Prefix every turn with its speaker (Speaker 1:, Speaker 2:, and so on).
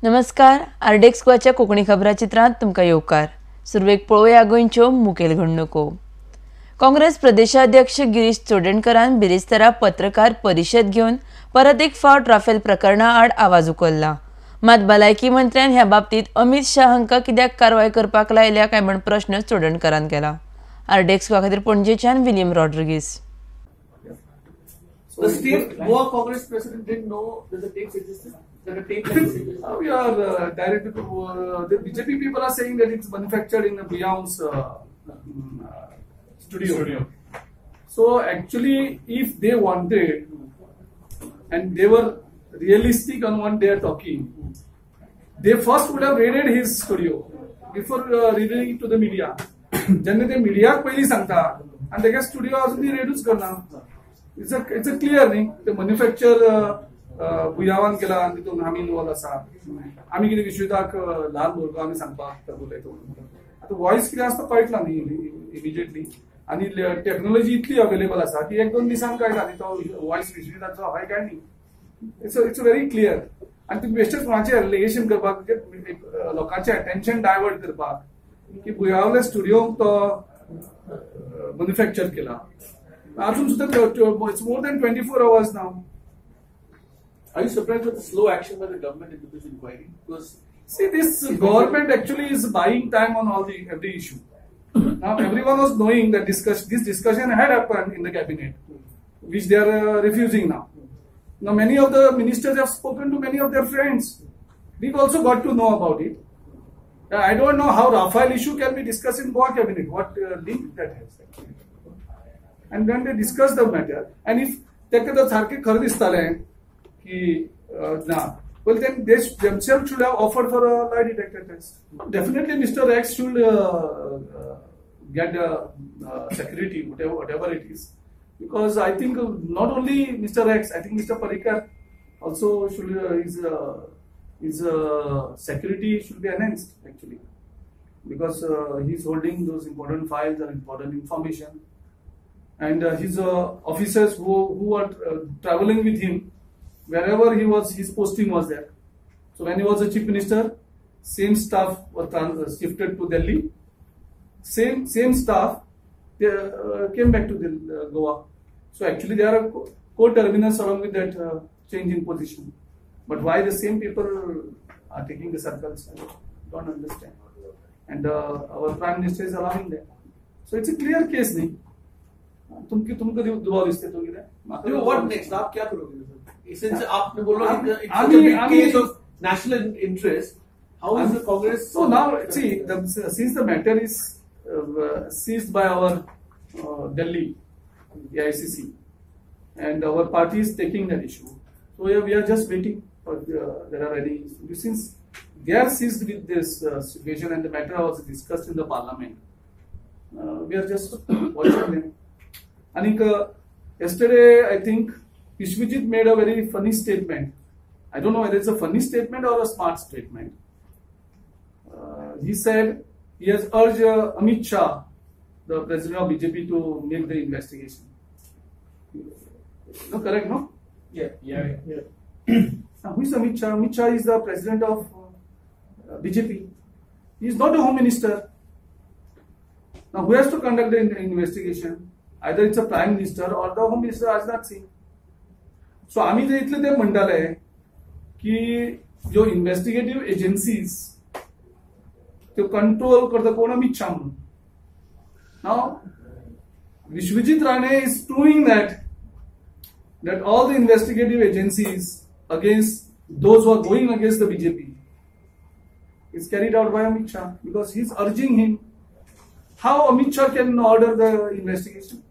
Speaker 1: नमस्कार. आरडेक्स गोवाच्या कोंकणी खबराचित्रांत तुमकां येवकार. सुरवेक पळोवया गोंयच्यो मुखेल घडणुको. काँग्रेस प्रदेशाध्यक्ष गिरीश चोडणकरान बिरेस्तारा पत्रकार परिशद घेवन परत एक फावट राफेल प्रकरणा आड आवाज उखल्ला. मात भलायकी मंत्र्यान ह्या बाबतीत अमित शाह हांकां कित्याक कारवाय करपाक लायल्या काय म्हण प्रश्न चोडणकरान केला. आरडेक्स गोवा खातीर पणजेच्यान William Rodrigues.
Speaker 2: The state Goa Congress president didn't know that the tapes existed. That the tape existed.
Speaker 3: We are directed to the BJP people are saying that it's manufactured in Beyond's studio. So actually, if they wanted and they were realistic on what they are talking, they first would have raided his studio before revealing it to the media. जेन्ना ते मिडियाक पयली सांगता आणि तेगे studio अजून ती रेडूच करना. It's a clear न्ही ते मॅन्युफॅक्चर बुयावान केला आनी तितून आमी इन्वॉल्व आसा. आमी कितें विश्विताक ल्हान भुरगो आमी सांगपाक उलयता. आतां वॉयस कितें आसता कळटला न्ही इमिजिएटली. आनी टेक्नॉलॉजी इतली अवेलेबल आसा की एक दोन दिसान कळटा न्ही तो वॉयस विश्विताचो हय काय न्ही. It's very clear. आनी तुमी बेश्टेच कोणाचेर एलिगेशन करपाक लोकांचें अटेन्शन डायवर्ट करपाक की बुयावले स्टुडिओ तो मॅन्युफॅक्चर केला. अजून सुद्धा it's more than 24 hours now.
Speaker 2: Are you surprised with the slow action by the government into this inquiry? Because
Speaker 3: see, this government actually is buying time on every issue. Now everyone was knowing that this discussion had happened in the cabinet, which they are refusing now. Now many of the ministers have spoken to many of their friends. We've also got to know about it. I don't know how Rafale issue can be discussed in Goa cabinet. What link that has? And when they discuss the matter, and if तेका सारखे खरें दिसतालें की ना, well then they themselves should have offered for a lie detector test. Definitely Mr. X should get security, whatever it is, because I think not only Mr. X, I think Mr. Parrikar also should his security should be enhanced actually, because he's holding those important files and important information. And his officers who are traveling with him, wherever he was, his posting was there. So when he was a chief minister, same staff were shifted to Delhi. Same staff came back to Goa. So actually they are co-terminus along with that change in position. But why the same people are taking the circles, I don't understand. And our prime minister is allowing that. So it's a clear case, nahi? तुमको दबाव दिसते तो किधर
Speaker 2: what next? आप क्या करोगे? Since आपने बोला it's a big case of national interest, how is the Congress?
Speaker 3: So now see, since the matter is seized by our Delhi AICC, and our party is taking that issue, so we are just waiting for there are any, since they are seized with this situation and the matter was discussed in the parliament, we are just watching them. And yesterday, I think Vishwajit made a very funny statement. I don't know whether it's a funny statement or a smart statement. He said he has urged Amit Shah, the president of BJP, to make the investigation. No, correct, no?
Speaker 2: Yeah.
Speaker 3: Now, who is Amit Shah? Amit Shah is the president of BJP. He is not a home minister. Now, who has to conduct the investigation? Either it's a prime minister or the home minister Rajnath Singh. So आम्ही जे इतले ते म्हणटाले की जो investigative agencies त्यो control करता कोण अमित शाह म्हणून. नाव Vishwajeet Rane is proving that all the investigative agencies against those who are going against the BJP is carried out by Amit Shah, because he's urging him. How Amit Shah can order the investigation?